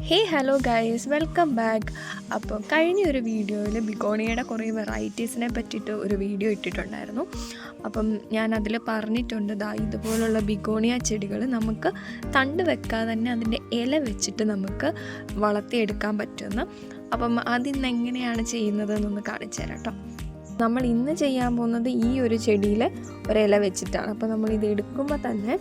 Hello guys, welcome back. അപ്പോൾ കഴിഞ്ഞ ഒരു വീഡിയോയിൽ ബിഗോണിയയുടെ കുറേ വെറൈറ്റീസിനെ പറ്റിയിട്ട് ഒരു വീഡിയോ ഇട്ടിട്ടുണ്ടായിരുന്നു. അപ്പം ഞാൻ അതിൽ പറഞ്ഞിട്ടുണ്ട്, ഇതുപോലുള്ള ബിഗോണിയ ചെടികൾ നമുക്ക് തണ്ട് വെക്കാതെ തന്നെ അതിൻ്റെ ഇല വെച്ചിട്ട് നമുക്ക് വളർത്തിയെടുക്കാൻ പറ്റുമെന്ന്. അപ്പം അതിന്ന് എങ്ങനെയാണ് ചെയ്യുന്നതെന്നൊന്ന് കാണിച്ചു തരാം കേട്ടോ. നമ്മൾ ഇന്ന് ചെയ്യാൻ പോകുന്നത് ഈ ഒരു ചെടിയിൽ ഒരില വെച്ചിട്ടാണ്. അപ്പോൾ നമ്മളിത് എടുക്കുമ്പോൾ തന്നെ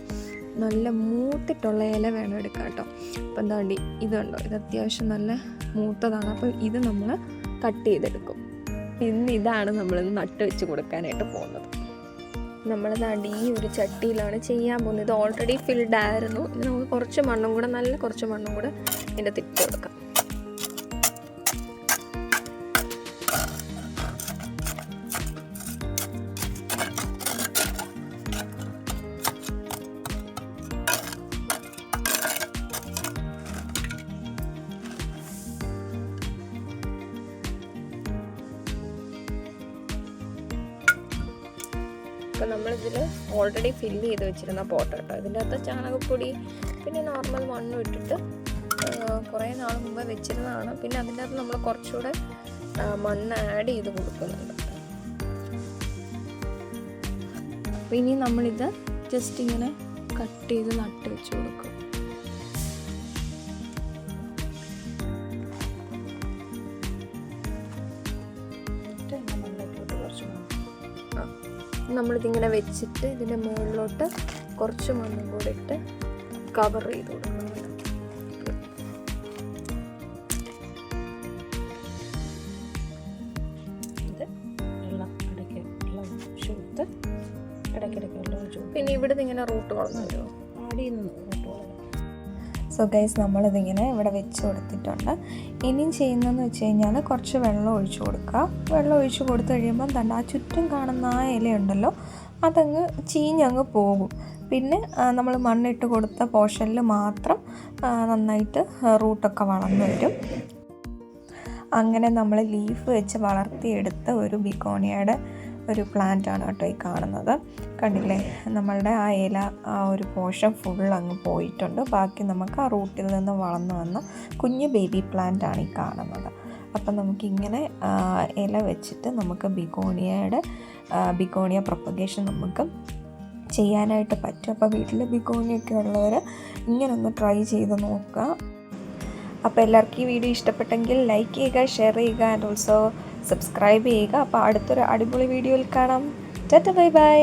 നല്ല മൂത്തിട്ടുള്ള ഇല വേണം എടുക്കാം കേട്ടോ. അപ്പം എന്താണ്ടി ഇതുണ്ടോ, ഇത് അത്യാവശ്യം നല്ല മൂത്തതാണ്. അപ്പോൾ ഇത് നമ്മൾ കട്ട് ചെയ്തെടുക്കും. ഇതാണ് നമ്മൾ നട്ട് വെച്ച് കൊടുക്കാനായിട്ട് പോകുന്നത്. നമ്മൾ താണ്ടി ഈ ഒരു ചട്ടിയിലാണ് ചെയ്യാൻ പോകുന്നത്. ഇത് ഓൾറെഡി ഫിൽഡ് ആയിരുന്നു. ഇത് നമുക്ക് കുറച്ച് മണ്ണും കൂടെ, നല്ല കുറച്ച് മണ്ണും കൂടെ ഇതിൻ്റെ തിട്ട് കൊടുക്കാം. അപ്പോൾ നമ്മളിതിൽ ഓൾറെഡി ഫില്ല് ചെയ്ത് വെച്ചിരുന്ന പോട്ട് കേട്ടോ. ഇതിൻ്റെ അകത്ത് ചാണകപ്പൊടി പിന്നെ നോർമൽ മണ്ണും ഇട്ടിട്ട് കുറേ നാൾ മുമ്പ് വെച്ചിരുന്നതാണ്. പിന്നെ അതിൻ്റെ അകത്ത് നമ്മൾ കുറച്ചുകൂടെ മണ്ണ് ആഡ് ചെയ്ത് കൊടുക്കുന്നുണ്ട്. അപ്പോൾ ഇനി നമ്മളിത് ജസ്റ്റ് ഇങ്ങനെ കട്ട് ചെയ്ത് നട്ട് വെച്ച് കൊടുക്കും. നമ്മളിതിങ്ങനെ വെച്ചിട്ട് ഇതിൻ്റെ മുകളിലോട്ട് കുറച്ച് മണ്ണും കൂടെ ഇട്ട് കവർ ചെയ്ത് കൊടുക്കണം. പിന്നെ ഇവിടുന്ന് ഇങ്ങനെ റൂട്ട് വളർന്നല്ലോ. സോ ഗൈസ്, നമ്മളിതിങ്ങനെ ഇവിടെ വെച്ച് കൊടുത്തിട്ടുണ്ട്. ഇനിയും ചെയ്യുന്നതെന്ന് വെച്ച് കഴിഞ്ഞാൽ കുറച്ച് വെള്ളം ഒഴിച്ചു കൊടുക്കുക. വെള്ളം ഒഴിച്ച് കൊടുത്തു കഴിയുമ്പോൾ ആ ചുറ്റും കാണുന്ന ആ ഇലയുണ്ടല്ലോ, അതങ്ങ് ചീഞ്ഞങ്ങ് പോകും. പിന്നെ നമ്മൾ മണ്ണിട്ട് കൊടുത്ത പോർഷനിൽ മാത്രം നന്നായിട്ട് റൂട്ടൊക്കെ വളർന്നു വരും. അങ്ങനെ നമ്മൾ ലീഫ് വെച്ച് വളർത്തിയെടുത്ത ഒരു ബിഗോണിയയുടെ ഒരു പ്ലാന്റ് ആണ് കേട്ടോ ഈ കാണുന്നത്. കണ്ടില്ലേ, നമ്മളുടെ ആ ഇല ആ ഒരു പോർഷൻ ഫുൾ അങ്ങ് പോയിട്ടുണ്ട്. ബാക്കി നമുക്ക് ആ റൂട്ടിൽ നിന്ന് വളർന്നു വന്ന കുഞ്ഞ് ബേബി പ്ലാന്റ് ആണ് ഈ കാണുന്നത്. അപ്പം നമുക്കിങ്ങനെ ഇല വെച്ചിട്ട് നമുക്ക് ബിഗോണിയ പ്രൊപ്പഗേഷൻ നമുക്ക് ചെയ്യാനായിട്ട് പറ്റും. അപ്പോൾ വീട്ടിൽ ബിഗോണിയൊക്കെ ഉള്ളവർ ഇങ്ങനൊന്ന് ട്രൈ ചെയ്ത് നോക്കുക. അപ്പോൾ എല്ലാവർക്കും ഈ വീഡിയോ ഇഷ്ടപ്പെട്ടെങ്കിൽ ലൈക്ക് ചെയ്യുക, ഷെയർ ചെയ്യുക, ആൻഡ് ഓൾസോ സബ്സ്ക്രൈബ് ചെയ്യുക. അപ്പോൾ അടുത്തൊരു അടിപൊളി വീഡിയോയിൽ കാണാം. Tata, bye bye.